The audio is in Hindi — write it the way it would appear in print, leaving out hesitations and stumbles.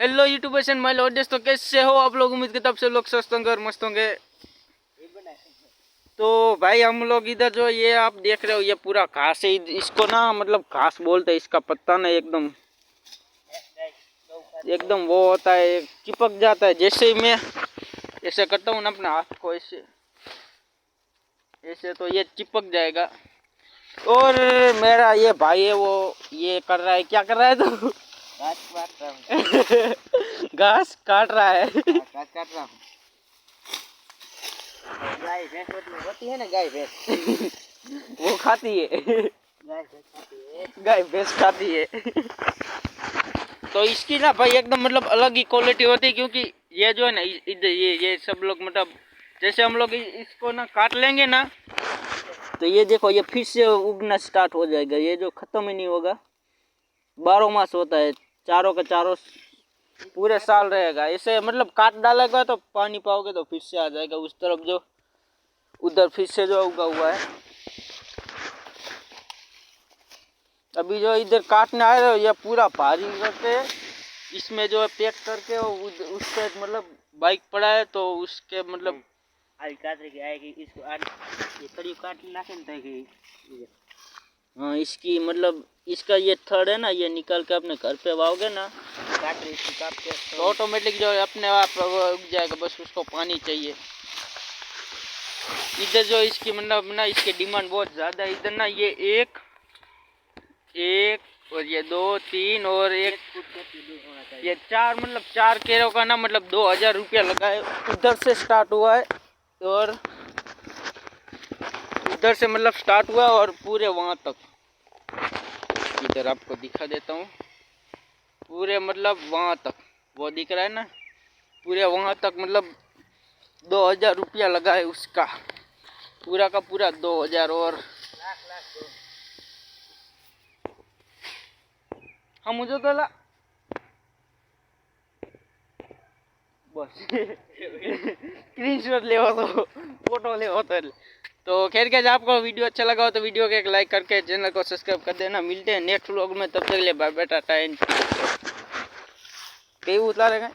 Hello YouTubers and my Lord, दोस्तों कैसे हो आप लोग। उम्मीद करता हूं सब लोग स्वस्थ होंगे और मस्त होंगे। तो भाई हम लोग इधर जो ये आप देख रहे हो ये पूरा घास है। इसको ना मतलब घास बोलते हैं, इसका पत्ता ना एकदम एकदम वो होता है, चिपक जाता है। जैसे ही मैं ऐसे करता हूँ ना अपने हाथ को ऐसे ऐसे तो ये चिपक जाएगा। और मेरा ये भाई है वो ये कर रहा है, क्या कर रहा है तो घास काट रहा हूँ। घास काट रहा है। घास काट रहा हूँ। गाय भैंस होती है ना, गाय भैंस वो खाती है, गाय भैंस खाती है। गाय भैंस खाती है। तो इसकी ना भाई एकदम मतलब अलग ही क्वालिटी होती है, क्योंकि ये जो है ना इधर ये सब लोग मतलब जैसे हम लोग इसको ना काट लेंगे ना तो ये देखो ये फिर से उगना स्टार्ट हो जाएगा। ये जो खत्म ही नहीं होगा, 12 मास होता है, चारों का चारों पूरे साल रहेगा। ऐसे मतलब काट डालेगा तो पानी पाओगे तो फिर से आ जाएगा उस तरफ, जो उधर फिर से जो उगा हुआ है। अभी जो इधर काटने आए रहे हो ये पूरा भारी करके इसमें जो है पैक करके उस पे मतलब बाइक पड़ा है तो उसके मतलब आज काट रही आएगी इसको। आज ये करीब काट नाखे कि हाँ इसकी मतलब इसका ये थड़ है ना, ये निकाल के अपने घर पे वाओगे ना काट रही इसको काट के तो ऑटोमेटिक जो है अपने आप उग जाएगा, बस उसको पानी चाहिए। इधर जो इसकी मतलब ना इसकी डिमांड बहुत ज़्यादा है। इधर ना ये एक और ये 2 3 और एक ये 4 मतलब 4 केरों का ना मतलब 2000 रुपया लगा है। उधर से स्टार्ट हुआ है और उधर से मतलब स्टार्ट हुआ और पूरे वहाँ तक। इधर आपको दिखा देता हूँ, पूरे मतलब वहाँ तक वो दिख रहा है ना, पूरे वहाँ तक मतलब 2000 रुपया लगा है उसका, पूरा का पूरा 2000। और हम मुझे तो ला बस स्क्रीनशॉट ले तो फोटो ले तो खैर क्या, आपको वीडियो अच्छा लगा हो तो वीडियो को एक लाइक करके चैनल को सब्सक्राइब कर देना। मिलते हैं नेक्स्ट व्लॉग में, तब तक के लिए बाय बाय टाटा एंड कहीं उतारेगा।